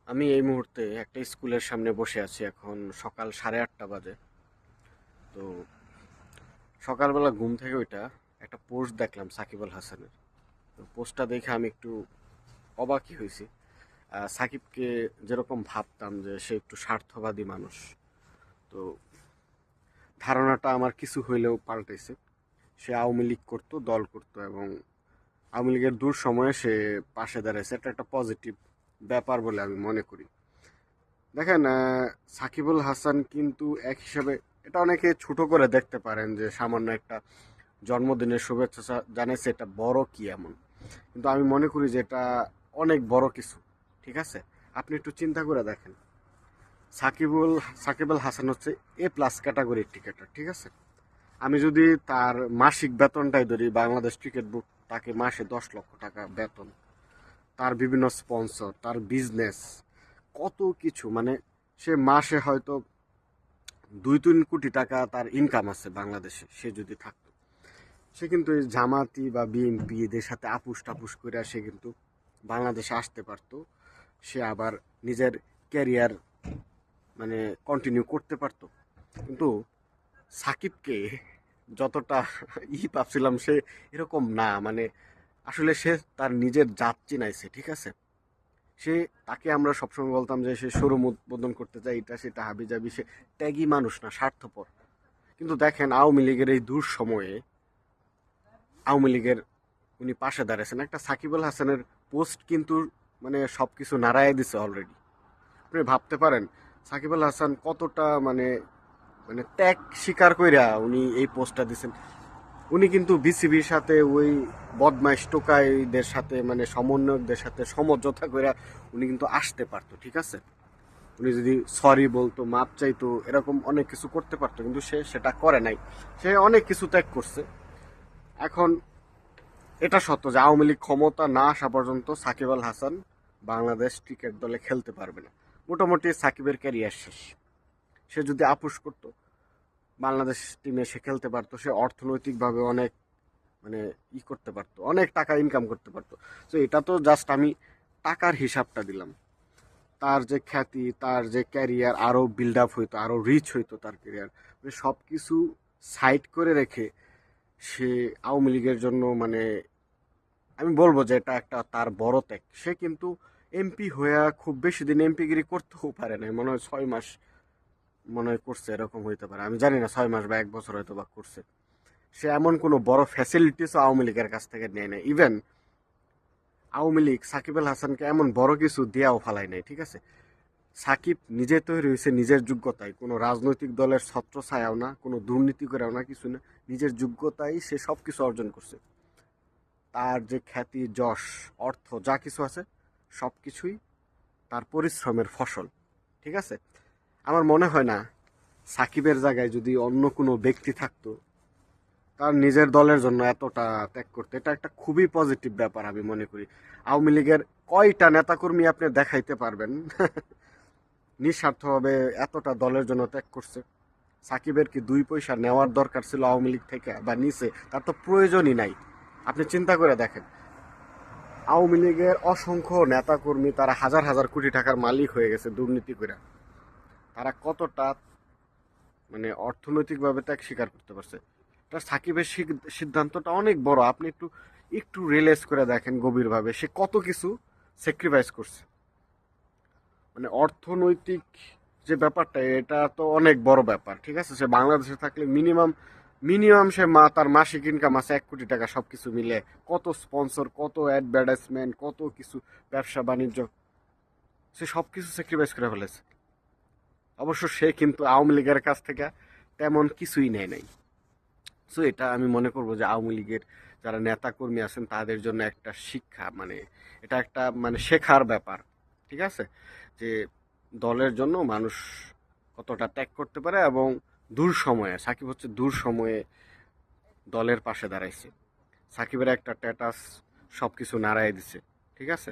আমি এই মুহূর্তে একটা স্কুলের সামনে বসে আছি। এখন সকাল 8:30 বাজে। তো সকালবেলা ঘুম থেকে ওইটা একটা পোস্ট দেখলাম সাকিব আল হাসানের। তো পোস্টটা দেখে আমি একটু অবাকই হয়েছি। সাকিবকে যেরকম ভাবতাম যে সে একটু স্বার্থবাদী মানুষ, তো ধারণাটা আমার কিছু হইলেও পাল্টেছে। সে আওয়ামী লীগ করতো, দল করতো, এবং আওয়ামী লীগের দূর সময়ে সে পাশে দাঁড়াইছে। এটা একটা পজিটিভ ব্যাপার বলে আমি মনে করি। দেখেন, সাকিবুল হাসান কিন্তু এক হিসাবে এটা অনেকে ছোট করে দেখতে পারেন যে সামান্য একটা জন্মদিনের শুভেচ্ছা জানাইছে, এটা বড় কি এমন। কিন্তু আমি মনে করি যে এটা অনেক বড় কিছু। ঠিক আছে, আপনি একটু চিন্তা করে দেখেন। সাকিবুল সাকিবুল হাসান হচ্ছে A+ ক্যাটাগরির ক্রিকেটার। ঠিক আছে, আমি যদি তার মাসিক বেতনটাই ধরি, বাংলাদেশ ক্রিকেট বোর্ড তাকে মাসে 10 লক্ষ টাকা বেতন, তার বিভিন্ন স্পন্সর, তার বিজনেস, কত কিছু, মানে সে মাসে হয়তো 2-3 কোটি টাকা তার ইনকাম আছে বাংলাদেশে। সে যদি থাকতো, সে কিন্তু এই জামাতি বা বিএনপি এদের সাথে আপুস টাপুস করে সে কিন্তু বাংলাদেশে আসতে পারতো। সে আবার নিজের ক্যারিয়ার মানে কন্টিনিউ করতে পারতো। কিন্তু সাকিবকে যতটা ভাবছিলাম, সে এরকম না। মানে আসলে সে তার নিজের জাত চিনাইছে। ঠিক আছে, সে তাকে আমরা সবসময় বলতাম যে সে শোরুম উদ্বোধন করতে চায়, এটা সেটা হাবিজাবি, সে ত্যাগী মানুষ না, স্বার্থপর। কিন্তু দেখেন, আওয়ামী লীগের এই দূর সময়ে আওয়ামী লীগের উনি পাশে দাঁড়াইছেন। একটা সাকিব আল হাসানের পোস্ট কিন্তু মানে সবকিছু নাড়ায় দিছে অলরেডি। আপনি ভাবতে পারেন সাকিব আল হাসান কতটা মানে মানে ত্যাগ স্বীকার কইরা উনি এই পোস্টটা দিছেন। উনি কিন্তু বিসিবির সাথে ওই বদমাইশ টোকাইদের সাথে মানে সমন্বয়কদের সাথে সমঝোতা কইরা উনি কিন্তু আসতে পারতো। ঠিক আছে, উনি যদি সরি বলতো, মাপ চাইতো, এরকম অনেক কিছু করতে পারতো, কিন্তু সে সেটা করে নাই। সে অনেক কিছু ত্যাগ করছে। এখন এটা সত্য যে আওয়ামী লীগ ক্ষমতা না আসা পর্যন্ত সাকিব আল হাসান বাংলাদেশ ক্রিকেট দলে খেলতে পারবে না। মোটামুটি সাকিবের ক্যারিয়ার শেষ। সে যদি আপোষ করতো, বাংলাদেশ টিমে সে খেলতে পারতো, সে অর্থনৈতিকভাবে অনেক মানে করতে পারতো, অনেক টাকা ইনকাম করতে পারতো। তো এটা তো জাস্ট আমি টাকার হিসাবটা দিলাম। তার যে খ্যাতি, তার যে ক্যারিয়ার আরো বিল্ড আপ হইতো, আরো রিচ হইতো তার ক্যারিয়ার, মানে সব কিছু সাইড করে রেখে সে আওয়ামী লীগের জন্য মানে আমি বলবো যে এটা একটা তার বড় ত্যাগ। সে কিন্তু এমপি হয়ে খুব বেশি দিন এমপিগিরি করতেও পারে না, মনে হয় 6 মাস মনে হয় করছে, এরকম হইতে পারে, আমি জানি না, 6 মাস বা 1 বছর হয়তো বা করছে। সে এমন কোনো বড় ফ্যাসিলিটিস আওয়ামী লীগের কাছ থেকে নেয় না। ইভেন আওয়ামী লীগ সাকিব আল হাসানকে এমন বড় কিছু দেওয়াও ফালাই নাই। ঠিক আছে, সাকিব নিজে তৈরি হয়েছে নিজের যোগ্যতায়, কোনো রাজনৈতিক দলের ছত্র ছায়াও না, কোনো দুর্নীতি করেও না, কিছু না। নিজের যোগ্যতায় সে সব কিছু অর্জন করছে। তার যে খ্যাতি, যশ, অর্থ যা কিছু আছে, সব কিছুই তার পরিশ্রমের ফসল। ঠিক আছে, আমার মনে হয় না সাকিবের জায়গায় যদি অন্য কোনো ব্যক্তি থাকতো, তার নিজের দলের জন্য এতটা ত্যাগ করতে। এটা একটা খুবই পজিটিভ ব্যাপার আমি মনে করি। আওয়ামী লীগের কয়টা নেতাকর্মী আপনি দেখাইতে পারবেন নিঃস্বার্থভাবে এতটা দলের জন্য ত্যাগ করছে? সাকিবের কি 2 পয়সা নেওয়ার দরকার ছিল আওয়ামী লীগ থেকে, বা নিচে? তার তো প্রয়োজনই নাই। আপনি চিন্তা করে দেখেন, আওয়ামী লীগের অসংখ্য নেতাকর্মী তারা হাজার হাজার কোটি টাকার মালিক হয়ে গেছে দুর্নীতি করে। তারা কতটা মানে অর্থনৈতিকভাবে ত্যাগ স্বীকার করতে পারছে। তার সাকিবের সিদ্ধান্তটা অনেক বড়। আপনি একটু একটু রিয়েলাইজ করে দেখেন গভীরভাবে, সে কত কিছু স্যাক্রিফাইস করছে। মানে অর্থনৈতিক যে ব্যাপারটা, এটা তো অনেক বড় ব্যাপার। ঠিক আছে, সে বাংলাদেশে থাকলে মিনিমাম মিনিমাম সে তার মাসিক ইনকাম আছে 1 কোটি টাকা, সবকিছু মিলে। কত স্পন্সর, কত অ্যাডভার্টাইজমেন্ট, কত কিছু, ব্যবসা বাণিজ্য, সে সব কিছু স্যাক্রিফাইস করে ফেলেছে। অবশ্য সে কিন্তু আওয়ামী লীগের কাছ থেকে তেমন কিছুই নেয় নাই। সো এটা আমি মনে করবো যে আওয়ামী লীগের যারা নেতা কর্মী আছেন তাদের জন্য একটা শিক্ষা, মানে এটা একটা মানে শেখার ব্যাপার। ঠিক আছে, যে দলের জন্য মানুষ কতটা ত্যাগ করতে পারে, এবং দূর সময়ে সাকিব হচ্ছে দূর সময়ে দলের পাশে দাঁড়াইছে। সাকিবের একটা স্ট্যাটাস সবকিছু নাড়াই দিছে। ঠিক আছে।